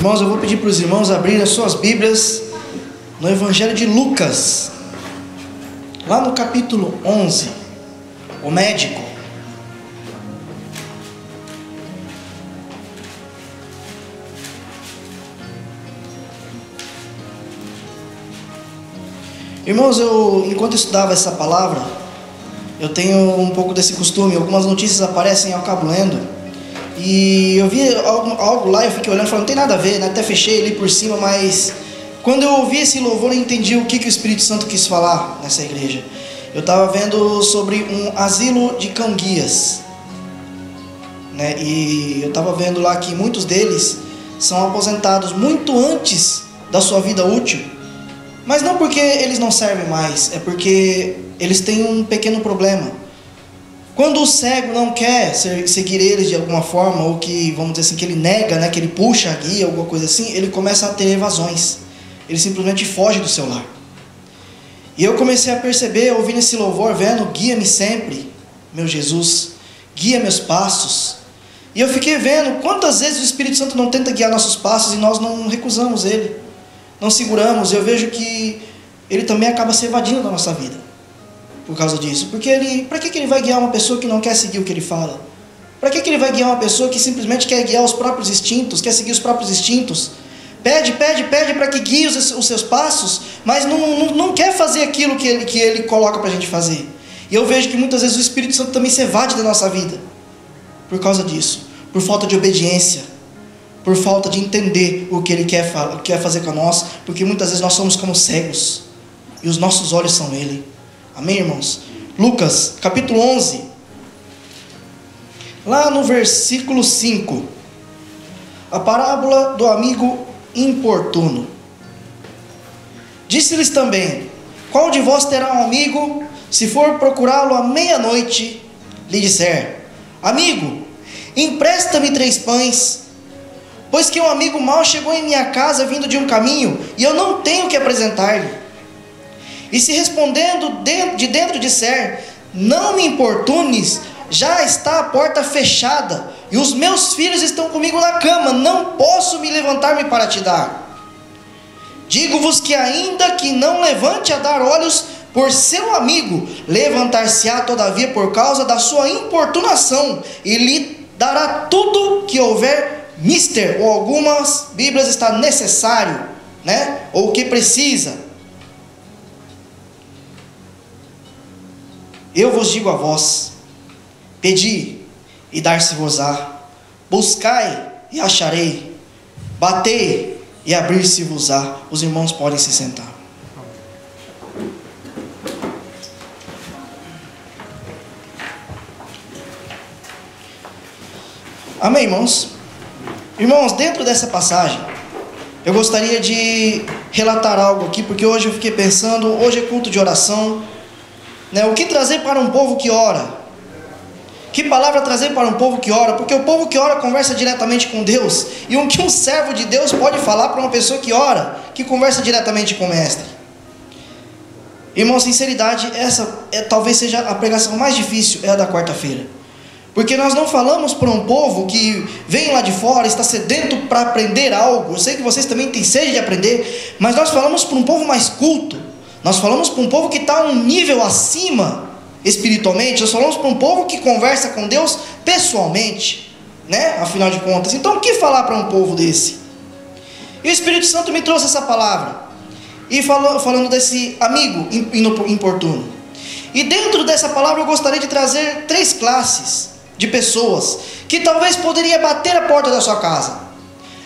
Irmãos, eu vou pedir para os irmãos abrirem as suas Bíblias no Evangelho de Lucas, lá no capítulo 11, o médico. Irmãos, enquanto eu estudava essa palavra, eu tenho um pouco desse costume, algumas notícias aparecem e eu acabo lendo. E eu vi algo lá, eu fiquei olhando e falei, não tem nada a ver, né? Até fechei ali por cima, mas quando eu ouvi esse louvor, eu entendi o que o Espírito Santo quis falar nessa igreja. Eu estava vendo sobre um asilo de cão-guias, né? E eu estava vendo lá que muitos deles são aposentados muito antes da sua vida útil, mas não porque eles não servem mais, é porque eles têm um pequeno problema. Quando o cego não quer seguir eles de alguma forma, ou que, vamos dizer assim, que ele nega, né, que ele puxa a guia, alguma coisa assim, ele começa a ter evasões. Ele simplesmente foge do seu lar. E eu comecei a perceber, ouvindo esse louvor, vendo, guia-me sempre, meu Jesus, guia meus passos. E eu fiquei vendo quantas vezes o Espírito Santo não tenta guiar nossos passos e nós não recusamos ele, não seguramos. Eu vejo que ele também acaba se evadindo da nossa vida por causa disso. Porque para que ele vai guiar uma pessoa que não quer seguir o que ele fala? Para que ele vai guiar uma pessoa que simplesmente quer guiar os próprios instintos, quer seguir os próprios instintos? Pede para que guie os seus passos, mas não quer fazer aquilo que ele coloca para a gente fazer. E eu vejo que muitas vezes o Espírito Santo também se evade da nossa vida por causa disso, por falta de obediência, por falta de entender o que ele quer fazer com nós, porque muitas vezes nós somos como cegos e os nossos olhos são ele. Amém, irmãos? Lucas, capítulo 11, lá no versículo 5, a parábola do amigo importuno. Disse-lhes também: qual de vós terá um amigo, se for procurá-lo à meia-noite, lhe disser: amigo, empresta-me 3 pães, pois que um amigo mau chegou em minha casa vindo de um caminho, e eu não tenho o que apresentar-lhe? E se respondendo de dentro disser: não me importunes, já está a porta fechada, e os meus filhos estão comigo na cama, não posso me levantar-me para te dar. Digo-vos que ainda que não levante a dar olhos por seu amigo, levantar-se-á todavia por causa da sua importunação, e lhe dará tudo que houver mister, ou algumas Bíblias está necessário, né? Ou que precisa. Eu vos digo a vós: pedi e dar-se-vos-á, buscai e acharei, batei e abrir-se-vos-á. Os irmãos podem se sentar. Amém, irmãos? Irmãos, dentro dessa passagem, eu gostaria de relatar algo aqui, porque hoje eu fiquei pensando, hoje é culto de oração, né? O que trazer para um povo que ora? Que palavra trazer para um povo que ora? Porque o povo que ora conversa diretamente com Deus. E o que um servo de Deus pode falar para uma pessoa que ora, que conversa diretamente com o mestre? Irmão, sinceridade, essa talvez seja a pregação mais difícil, é a da quarta-feira. Porque nós não falamos para um povo que vem lá de fora, está sedento para aprender algo. Eu sei que vocês também têm sede de aprender, mas nós falamos para um povo mais culto. Nós falamos para um povo que está um nível acima espiritualmente. Nós falamos para um povo que conversa com Deus pessoalmente, né? Afinal de contas. Então o que falar para um povo desse? E o Espírito Santo me trouxe essa palavra, e falando desse amigo importuno. E dentro dessa palavra eu gostaria de trazer 3 classes de pessoas que talvez poderia bater a porta da sua casa.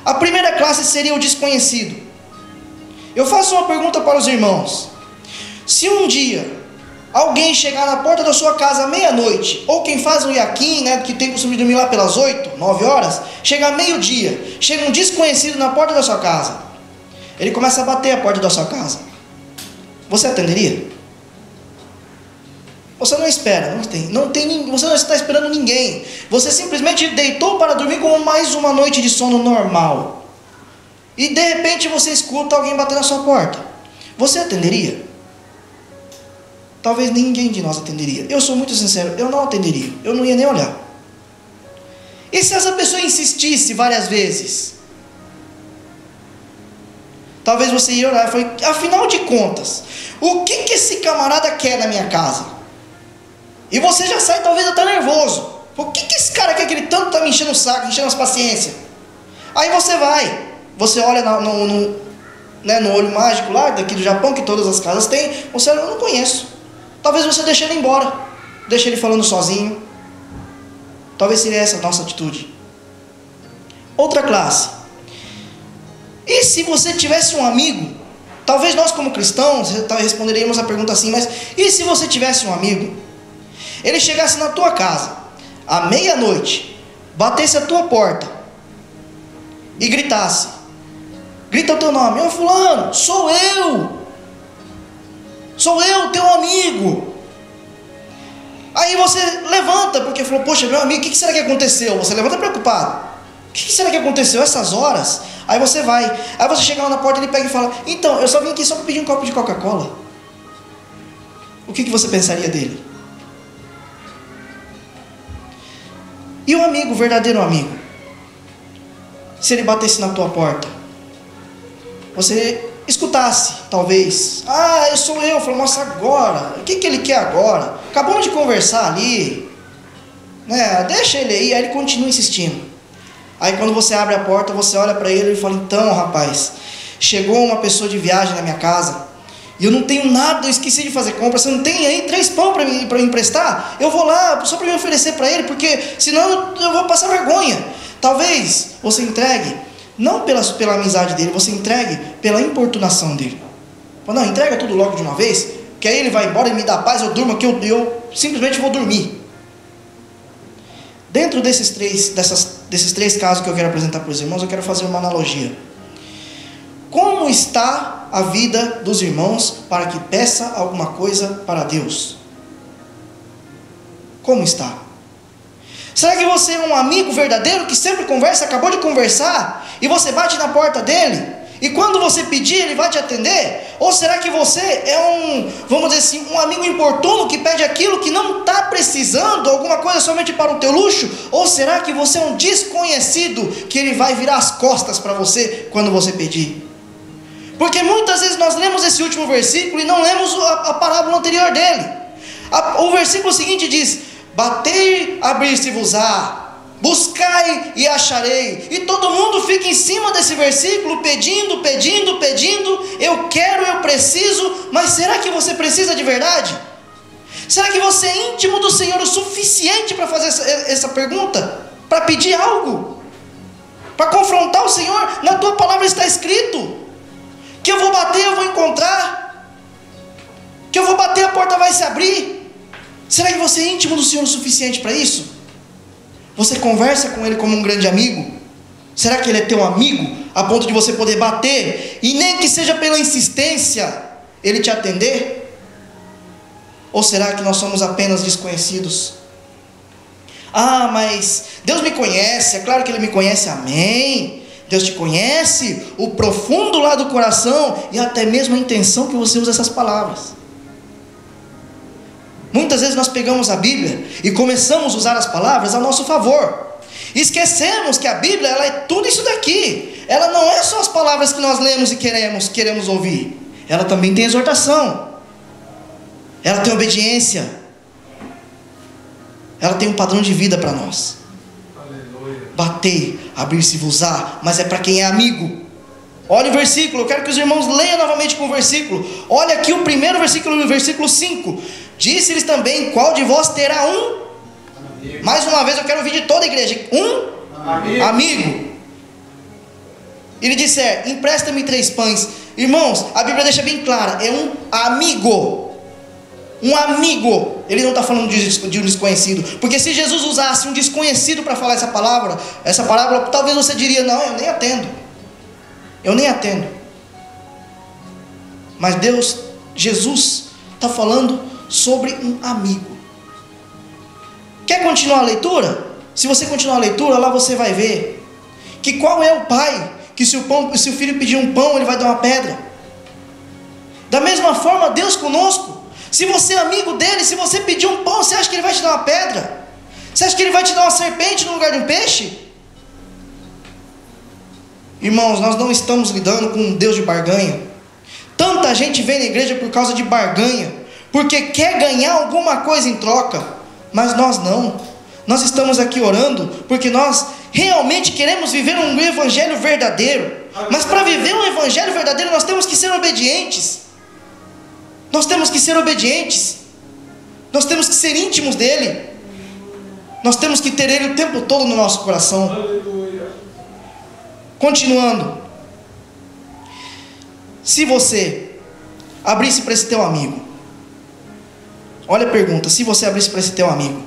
A primeira classe seria o desconhecido. Eu faço uma pergunta para os irmãos: se um dia alguém chegar na porta da sua casa à meia-noite, ou quem faz um iaquim, né, que tem costume de dormir lá pelas 8, 9 horas, chega meio-dia, chega um desconhecido na porta da sua casa, ele começa a bater a porta da sua casa, você atenderia? Você não espera, você não está esperando ninguém, você simplesmente deitou para dormir como mais uma noite de sono normal, e de repente você escuta alguém bater na sua porta, você atenderia? Talvez ninguém de nós atenderia. Eu sou muito sincero, eu não atenderia, eu não ia nem olhar. E se essa pessoa insistisse várias vezes? Talvez você ia orar e falei, afinal de contas, o que esse camarada quer na minha casa? E você já sai talvez até nervoso. O que esse cara quer que ele tanto está me enchendo o saco, enchendo as paciências? Aí você olha no olho mágico lá, daqui do Japão, que todas as casas têm, você olha, eu não conheço. Talvez você deixe ele embora, deixe ele falando sozinho. Talvez seria essa a nossa atitude. Outra classe. E se você tivesse um amigo, talvez nós como cristãos responderíamos a pergunta assim, mas e se você tivesse um amigo, ele chegasse na tua casa, à meia-noite, batesse a tua porta e gritasse, grita o teu nome, ô fulano, sou eu, teu amigo. Aí você levanta, porque falou, poxa, meu amigo, o que será que aconteceu? Você levanta preocupado, o que será que aconteceu essas horas? Aí você vai, aí você chega lá na porta, ele pega e fala, então, eu só vim aqui só para pedir um copo de Coca-Cola. O que você pensaria dele? E o amigo, o verdadeiro amigo, se ele batesse na tua porta, você escutasse, talvez, sou eu, falou, nossa, agora, o que ele quer agora? Acabamos de conversar ali, né? Deixa ele aí ele continua insistindo. Aí quando você abre a porta, você olha para ele e fala, então rapaz, chegou uma pessoa de viagem na minha casa, e eu não tenho nada, eu esqueci de fazer compra, você não tem aí 3 pão para me emprestar? Eu vou lá, só para me oferecer para ele, porque senão eu vou passar vergonha. Talvez você entregue, não pela amizade dele, você entregue pela importunação dele. Fala, não, entrega tudo logo de uma vez, que aí ele vai embora e me dá paz, eu durmo aqui, eu simplesmente vou dormir. Dentro desses três casos que eu quero apresentar para os irmãos, eu quero fazer uma analogia. Como está a vida dos irmãos para que peça alguma coisa para Deus? Como está? Será que você é um amigo verdadeiro que sempre conversa, acabou de conversar, e você bate na porta dele, e quando você pedir, ele vai te atender? Ou será que você é vamos dizer assim, um amigo importuno que pede aquilo que não está precisando, alguma coisa somente para o teu luxo? Ou será que você é um desconhecido que ele vai virar as costas para você quando você pedir? Porque muitas vezes nós lemos esse último versículo e não lemos a parábola anterior dele. O versículo seguinte diz, batei, abrir-se-vos-á, buscai e acharei. E todo mundo fica em cima desse versículo, pedindo, eu quero, eu preciso. Mas será que você precisa de verdade? Será que você é íntimo do Senhor o suficiente para fazer essa pergunta? Para pedir algo? Para confrontar o Senhor? Na tua palavra está escrito que eu vou bater, eu vou encontrar, que eu vou bater, a porta vai se abrir. Será que você é íntimo do Senhor o suficiente para isso? Você conversa com Ele como um grande amigo? Será que Ele é teu amigo, a ponto de você poder bater, e nem que seja pela insistência, Ele te atender? Ou será que nós somos apenas desconhecidos? Mas Deus me conhece, é claro que Ele me conhece, amém. Deus te conhece, o profundo lá do coração, e até mesmo a intenção que você usa essas palavras. Muitas vezes nós pegamos a Bíblia e começamos a usar as palavras a nosso favor. Esquecemos que a Bíblia, ela é tudo isso daqui. Ela não é só as palavras que nós lemos e queremos ouvir. Ela também tem exortação. Ela tem obediência. Ela tem um padrão de vida para nós. Aleluia. Batei, abrir-se-vos-á, mas é para quem é amigo. Olha o versículo, eu quero que os irmãos leiam novamente com o versículo. Olha aqui o primeiro versículo, o versículo 5. Disse-lhes também, qual de vós terá um amigo? Mais uma vez eu quero ouvir de toda a igreja, amigo. Ele disse, empresta-me 3 pães. Irmãos, a Bíblia deixa bem clara, é um amigo. Um amigo. Ele não está falando de um desconhecido, porque se Jesus usasse um desconhecido para falar essa parábola, talvez você diria, não, eu nem atendo. Mas Jesus está falando sobre um amigo. Quer continuar a leitura? Se você continuar a leitura, lá você vai ver que qual é o pai que se o filho pedir um pão, ele vai dar uma pedra. Da mesma forma, Deus conosco. Se você é amigo dele, se você pedir um pão, você acha que ele vai te dar uma pedra? Você acha que ele vai te dar uma serpente no lugar de um peixe? Irmãos, nós não estamos lidando com um Deus de barganha. Tanta gente vem na igreja por causa de barganha, porque quer ganhar alguma coisa em troca, mas nós não. Nós estamos aqui orando porque nós realmente queremos viver um evangelho verdadeiro. Mas para viver um evangelho verdadeiro nós temos que ser obedientes. Nós temos que ser obedientes. Nós temos que ser íntimos dele. Nós temos que ter ele o tempo todo no nosso coração. Continuando. Se você abrisse para esse teu amigo, olha a pergunta, se você abrisse para esse teu amigo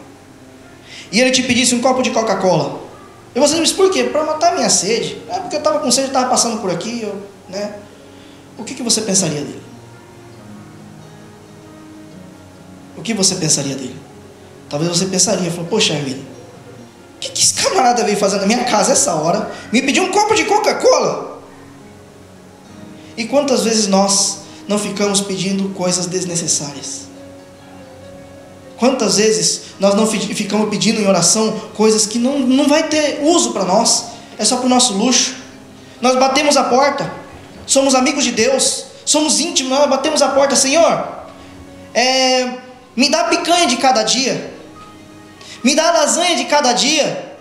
e ele te pedisse um copo de Coca-Cola, e você diz, por quê? Para matar a minha sede. Porque eu estava com sede, estava passando por aqui, o que você pensaria dele? O que você pensaria dele? Talvez você pensaria, poxa vida, o que esse camarada veio fazer na minha casa essa hora? Me pediu um copo de Coca-Cola. E quantas vezes nós não ficamos pedindo coisas desnecessárias? Quantas vezes nós não ficamos pedindo em oração coisas que não vai ter uso para nós, é só para o nosso luxo. Nós batemos a porta, somos amigos de Deus, somos íntimos, nós batemos a porta, Senhor, me dá a picanha de cada dia, me dá a lasanha de cada dia,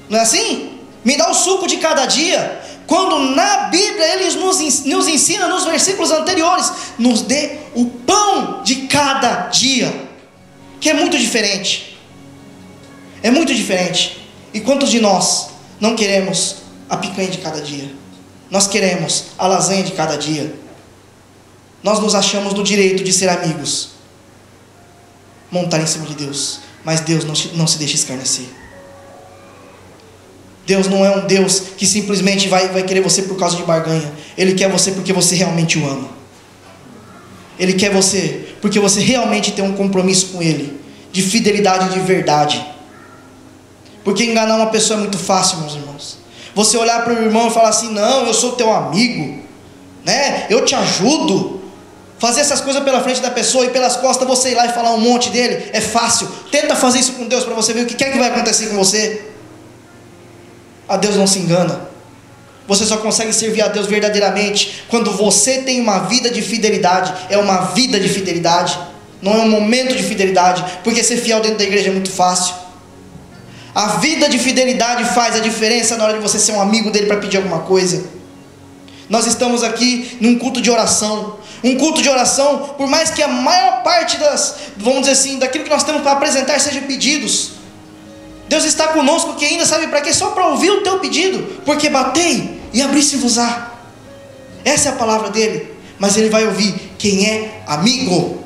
não é assim? Me dá o suco de cada dia. Quando na Bíblia Ele nos ensina nos versículos anteriores, nos dê o pão de cada dia, que é muito diferente. É muito diferente. E quantos de nós não queremos a picanha de cada dia? Nós queremos a lasanha de cada dia. Nós nos achamos no direito de ser amigos, montar em cima de Deus, mas Deus não se deixa escarnecer. Deus não é um Deus que simplesmente vai querer você por causa de barganha. Ele quer você porque você realmente o ama. Ele quer você porque você realmente tem um compromisso com Ele, de fidelidade de verdade. Porque enganar uma pessoa é muito fácil, meus irmãos. Você olhar para o irmão e falar assim, não, eu sou teu amigo, eu te ajudo. Fazer essas coisas pela frente da pessoa e pelas costas você ir lá e falar um monte dele, é fácil. Tenta fazer isso com Deus para você ver o que é que vai acontecer com você. A Deus não se engana. Você só consegue servir a Deus verdadeiramente quando você tem uma vida de fidelidade. É uma vida de fidelidade, não é um momento de fidelidade, porque ser fiel dentro da igreja é muito fácil. A vida de fidelidade faz a diferença na hora de você ser um amigo dele para pedir alguma coisa. Nós estamos aqui num culto de oração. Um culto de oração, por mais que a maior parte vamos dizer assim, daquilo que nós temos para apresentar seja pedidos, Deus está conosco, que ainda sabe para quê? Só para ouvir o teu pedido, porque batei e abri-se-vos-á. Essa é a palavra dele. Mas ele vai ouvir quem é amigo.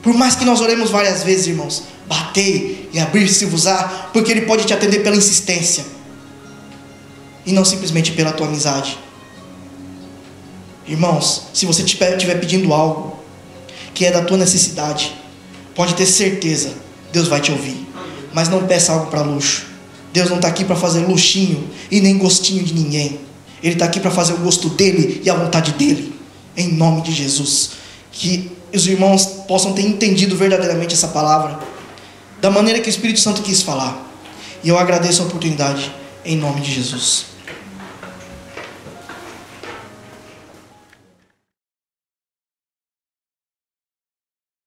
Por mais que nós oremos várias vezes, irmãos, batei e abrir-se-vos-á, porque ele pode te atender pela insistência e não simplesmente pela tua amizade. Irmãos, se você estiver pedindo algo que é da tua necessidade, pode ter certeza, Deus vai te ouvir. Mas não peça algo para luxo. Deus não está aqui para fazer luxinho e nem gostinho de ninguém. Ele está aqui para fazer o gosto dele e a vontade dele, em nome de Jesus. Que os irmãos possam ter entendido verdadeiramente essa palavra da maneira que o Espírito Santo quis falar. E eu agradeço a oportunidade, em nome de Jesus.